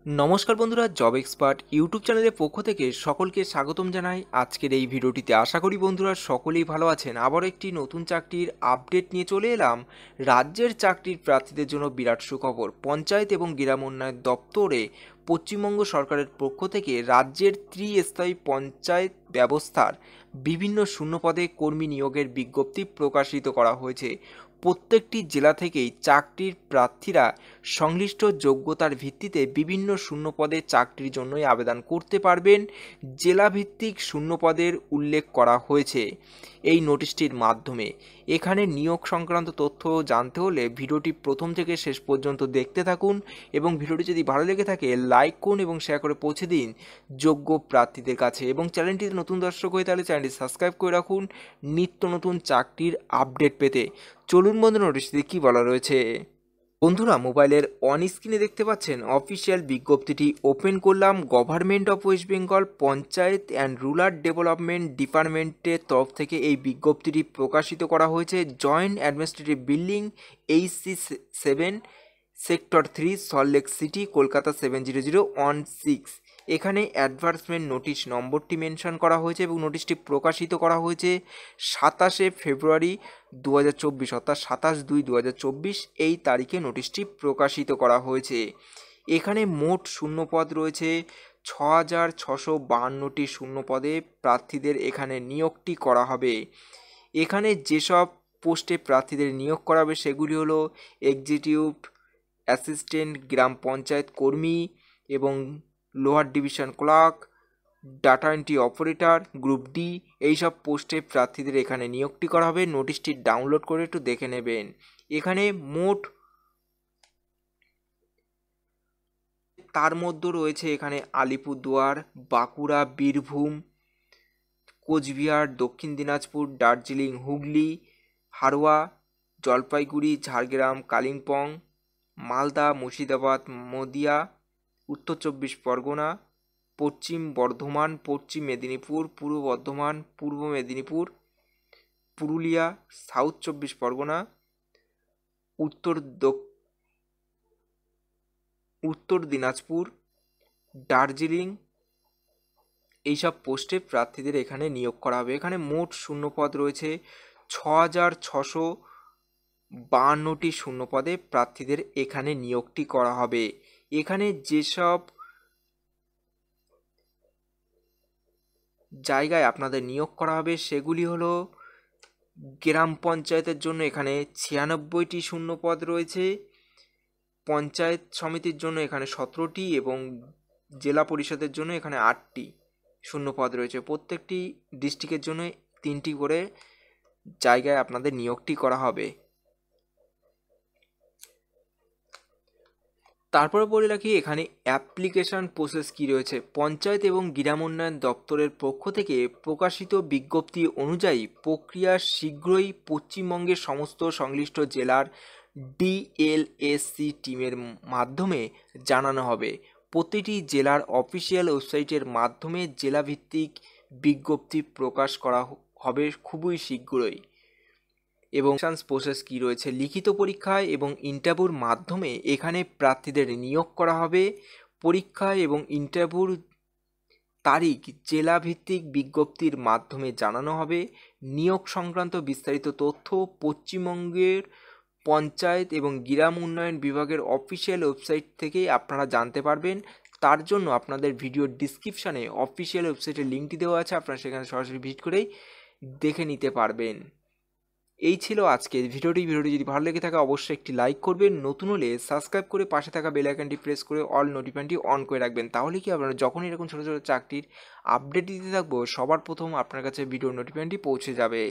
নমস্কার বন্ধুরা, job expert YouTube চ্যানেলের পক্ষ থেকে সকলকে স্বাগতম জানাই। আজকের এই ভিডিওটিতে আশা করি বন্ধুরা সকলেই ভালো আছেন। আবারও একটি নতুন চাকরির আপডেট নিয়ে চলে এলাম। রাজ্যের চাকরির প্রার্থীদের জন্য বিরাট সুখবর। পঞ্চায়েত এবং গ্রাম উন্নয়ন দপ্তরে পশ্চিমবঙ্গ সরকারের পক্ষ থেকে রাজ্যের ত্রিস্থায়ী পঞ্চায়েত ব্যবস্থার বিভিন্ন শূন্যপদে কর্মী নিয়োগের বিজ্ঞপ্তি প্রকাশিত করা হয়েছে। প্রত্যেকটি জেলা থেকেই চাকরির প্রার্থীরা সংশ্লিষ্ট যোগ্যতার ভিত্তিতে বিভিন্ন শূন্যপদে চাকরির জন্যই আবেদন করতে পারবেন। জেলাভিত্তিক শূন্যপদের উল্লেখ করা হয়েছে এই নোটিশটির মাধ্যমে। এখানে নিয়োগ সংক্রান্ত তথ্য জানতে হলে ভিডিওটি প্রথম থেকে শেষ পর্যন্ত দেখতে থাকুন এবং ভিডিওটি যদি ভালো লেগে থাকে লাইক করুন এবং শেয়ার করে পৌঁছে দিন যোগ্য প্রার্থীদের কাছে। এবং চ্যানেলটিতে নতুন দর্শক হয়ে তাহলে চ্যানেলটি সাবস্ক্রাইব করে রাখুন নিত্য নতুন চাকরির আপডেট পেতে। চলুন বন্ধু, নোটিশটিতে কী বলা রয়েছে। বন্ধুরা, মোবাইলের অন স্ক্রিনে দেখতে পাচ্ছেন অফিসিয়াল বিজ্ঞপ্তিটি ওপেন করলাম। Government of West Bengal panchayat and rural development ডিপার্টমেন্টের তরফ থেকে এই বিজ্ঞপ্তিটি প্রকাশিত করা হয়েছে। Joint administrative building HC7 sector 3 Salt Lake city Kolkata 70016। এখানে অ্যাডভার্টাইজমেন্ট নোটিশ নম্বরটি মেনশন করা হয়েছে এবং নোটিশটি প্রকাশিত করা হয়েছে 27শে ফেব্রুয়ারি 2024, অর্থাৎ 27/2/2024 এই তারিখে নোটিশটি প্রকাশিত করা হয়েছে। এখানে মোট শূন্যপদ রয়েছে 6652টি শূন্যপদে প্রার্থীদের এখানে নিয়োগটি করা হবে। এখানে যেসব পোস্টে প্রার্থীদের নিয়োগ করা হবে সেগুলি হলো এক্সিকিউটিভ অ্যাসিস্ট্যান্ট, গ্রাম পঞ্চায়েত কর্মী এবং lower division clerk, data entry operator, group D, এইসব পোস্টে প্রার্থীদের এখানে নিয়োগটি করা হবে। নোটিশটি ডাউনলোড করে একটু দেখে নেবেন। এখানে মোট তার মধ্যে রয়েছে এখানে আলিপুরদুয়ার, বাঁকুড়া, বীরভূম, কোচবিহার, দক্ষিণ দিনাজপুর, দার্জিলিং, হুগলি, হারোয়া, জলপাইগুড়ি, ঝাড়গ্রাম, কালিম্পং, মালদা, মুর্শিদাবাদ, নদিয়া, উত্তর চব্বিশ পরগনা, পশ্চিম বর্ধমান, পশ্চিম মেদিনীপুর, পূর্ব বর্ধমান, পূর্ব মেদিনীপুর, পুরুলিয়া, সাউথ চব্বিশ পরগনা, উত্তর দিনাজপুর, দার্জিলিং, এইসব পোস্টে প্রার্থীদের এখানে নিয়োগ করা হবে। এখানে মোট শূন্যপদ রয়েছে 6652টি শূন্যপদে প্রার্থীদের এখানে নিয়োগটি করা হবে। এখানে যেসব জায়গায় আপনাদের নিয়োগ করা হবে সেগুলি হলো গ্রাম পঞ্চায়েতের জন্য এখানে 96টি শূন্যপদ রয়েছে, পঞ্চায়েত সমিতির জন্য এখানে 17টি এবং জেলা পরিষদের জন্য এখানে 8টি শূন্যপদ রয়েছে। প্রত্যেকটি ডিস্ট্রিক্টের জন্য 3টি করে জায়গায় আপনাদের নিয়োগটি করা হবে। তারপরে বলে রাখি এখানে অ্যাপ্লিকেশন প্রসেস কী রয়েছে। পঞ্চায়েত এবং গ্রাম উন্নয়ন দপ্তরের পক্ষ থেকে প্রকাশিত বিজ্ঞপ্তি অনুযায়ী প্রক্রিয়া শীঘ্রই পশ্চিমবঙ্গের সমস্ত সংশ্লিষ্ট জেলার ডিএলএসসি টিমের মাধ্যমে জানানো হবে। প্রতিটি জেলার অফিসিয়াল ওয়েবসাইটের মাধ্যমে জেলাভিত্তিক বিজ্ঞপ্তি প্রকাশ করা হবে খুবই শীঘ্রই। এবং প্রসেস কী রয়েছে, লিখিত পরীক্ষায় এবং ইন্টারভিউর মাধ্যমে এখানে প্রার্থীদের নিয়োগ করা হবে। পরীক্ষা এবং ইন্টারভিউর তারিখ জেলাভিত্তিক বিজ্ঞপ্তির মাধ্যমে জানানো হবে। নিয়োগ সংক্রান্ত বিস্তারিত তথ্য পশ্চিমবঙ্গের পঞ্চায়েত এবং গ্রাম উন্নয়ন বিভাগের অফিসিয়াল ওয়েবসাইট থেকেই আপনারা জানতে পারবেন। তার জন্য আপনাদের ভিডিওর ডিসক্রিপশানে অফিসিয়াল ওয়েবসাইটের লিঙ্কটি দেওয়া আছে, আপনারা সেখানে সরাসরি ভিজিট করেই দেখে নিতে পারবেন। এই ছিল আজকের ভিডিওটি যদি ভালো লেগে থাকে অবশ্যই একটি লাইক করবেন, নতুন হলে সাবস্ক্রাইব করে পাশে থাকা বেল আইকনটি প্রেস করে অল নোটিফিকেশনটি অন করে রাখবেন। তাহলে কি আপনারা যখনই এরকম ছোটো ছোটো চাকরির আপডেট দিতে থাকবো সবার প্রথম আপনার কাছে ভিডিওর নোটিফিকেশনটি পৌঁছে যাবে।